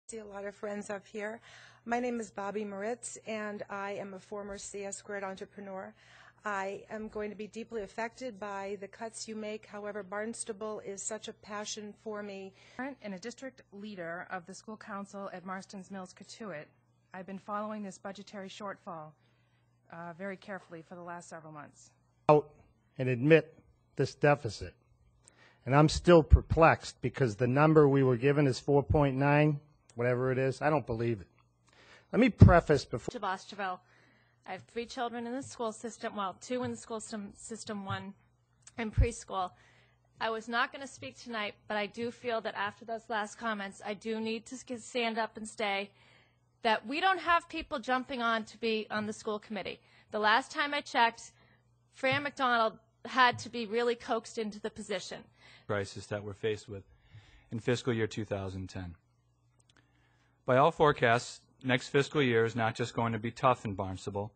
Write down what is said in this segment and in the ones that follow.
See a lot of friends up here. My name is Bobby Moritz, and I am a former CS Squared entrepreneur. I am going to be deeply affected by the cuts you make. However, Barnstable is such a passion for me. And a district leader of the school council at Marston's Mills Cotuit, I've been following this budgetary shortfall very carefully for the last several months. Out and admit this deficit. And I'm still perplexed because the number we were given is 4.9, whatever it is. I don't believe it. Let me preface before. To Barnstable. I have 3 children in the school system, well, 2 in the school system, 1 in preschool. I was not going to speak tonight, but I do feel that after those last comments, I do need to stand up and say that we don't have people jumping on to be on the school committee. The last time I checked, Fran McDonald had to be really coaxed into the position. Crisis that we're faced with in fiscal year 2010. By all forecasts, next fiscal year is not just going to be tough in Barnstable,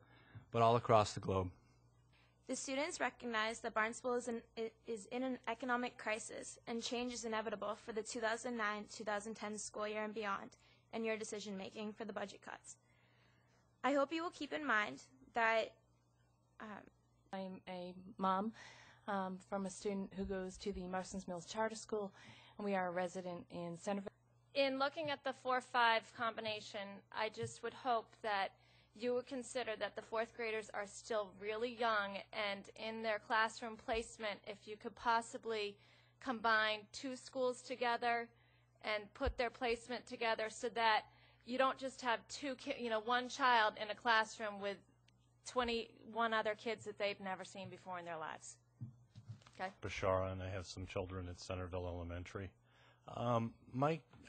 but all across the globe. The students recognize that Barnstable is in an economic crisis and change is inevitable for the 2009-2010 school year and beyond, and your decision-making for the budget cuts. I hope you will keep in mind that I'm a mom from a student who goes to the Marston's Mills Charter School, and we are a resident in Centerville. In looking at the 4-5 combination, I just would hope that you would consider that the 4th graders are still really young, and in their classroom placement, if you could possibly combine 2 schools together and put their placement together so that you don't just have one child in a classroom with 21 other kids that they've never seen before in their lives. Okay. Bashara, and I have some children at Centerville Elementary.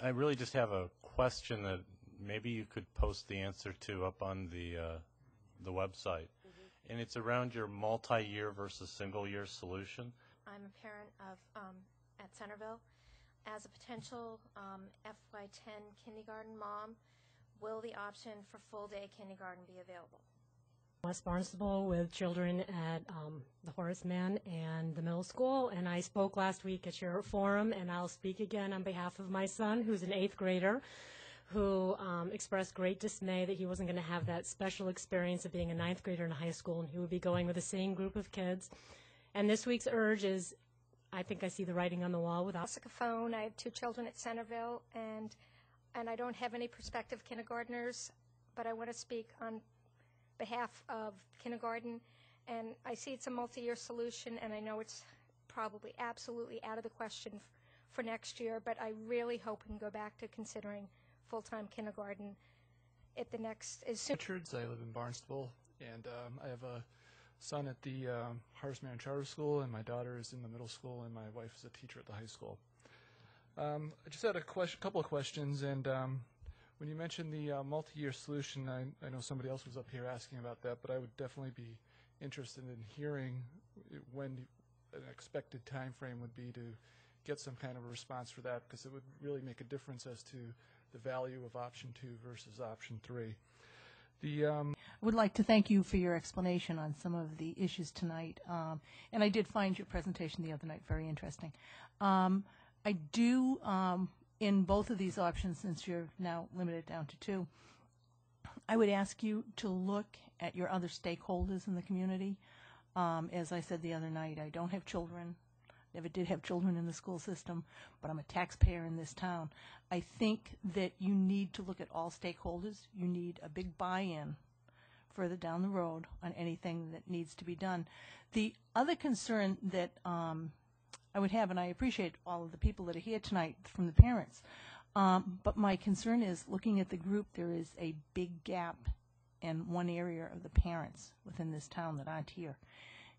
I really just have a question that maybe you could post the answer to up on the website. And it's around your multi-year versus single-year solution. I'm a parent of at Centerville. As a potential FY10 kindergarten mom, will the option for full-day kindergarten be available? West Barnstable with children at the Horace Mann and the middle school, and I spoke last week at your forum, and I'll speak again on behalf of my son, who's an 8th grader, who expressed great dismay that he wasn't going to have that special experience of being a 9th grader in high school, and he would be going with the same group of kids. And this week's urge is, I think I see the writing on the wall without. Jessica Phone. I have 2 children at Centerville, and I don't have any prospective kindergartners, but I want to speak on behalf of kindergarten, and I see it's a multi-year solution, and I know it's probably absolutely out of the question for next year, but I really hope we can go back to considering full-time kindergarten at the next as soon. Richards, I live in Barnstable, and I have a son at the Horace Mann Charter School, and my daughter is in the middle school, and my wife is a teacher at the high school. I just had a couple of questions, and when you mentioned the multi-year solution, I know somebody else was up here asking about that, but I would definitely be interested in hearing when an expected time frame would be to get some kind of a response for that, because it would really make a difference as to the value of option 2 versus option 3. I would like to thank you for your explanation on some of the issues tonight, and I did find your presentation the other night very interesting. I do in both of these options, since you're now limited down to 2, I would ask you to look at your other stakeholders in the community. As I said the other night, I don't have children, never did have children in the school system, but I'm a taxpayer in this town. I think that you need to look at all stakeholders. You need a big buy-in further down the road on anything that needs to be done. The other concern that I would have, and I appreciate all of the people that are here tonight from the parents, but my concern is looking at the group, there is a big gap in one area of the parents within this town that aren't here.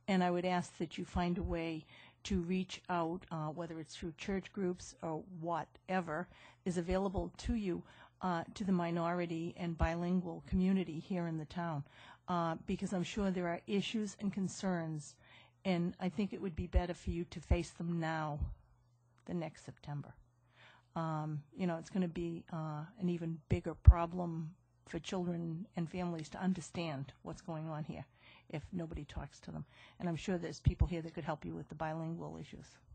And I would ask that you find a way to reach out, whether it's through church groups or whatever is available to you, to the minority and bilingual community here in the town, because I'm sure there are issues and concerns, and I think it would be better for you to face them now than next September. It's going to be an even bigger problem for children and families to understand what's going on here if nobody talks to them. And I'm sure there's people here that could help you with the bilingual issues.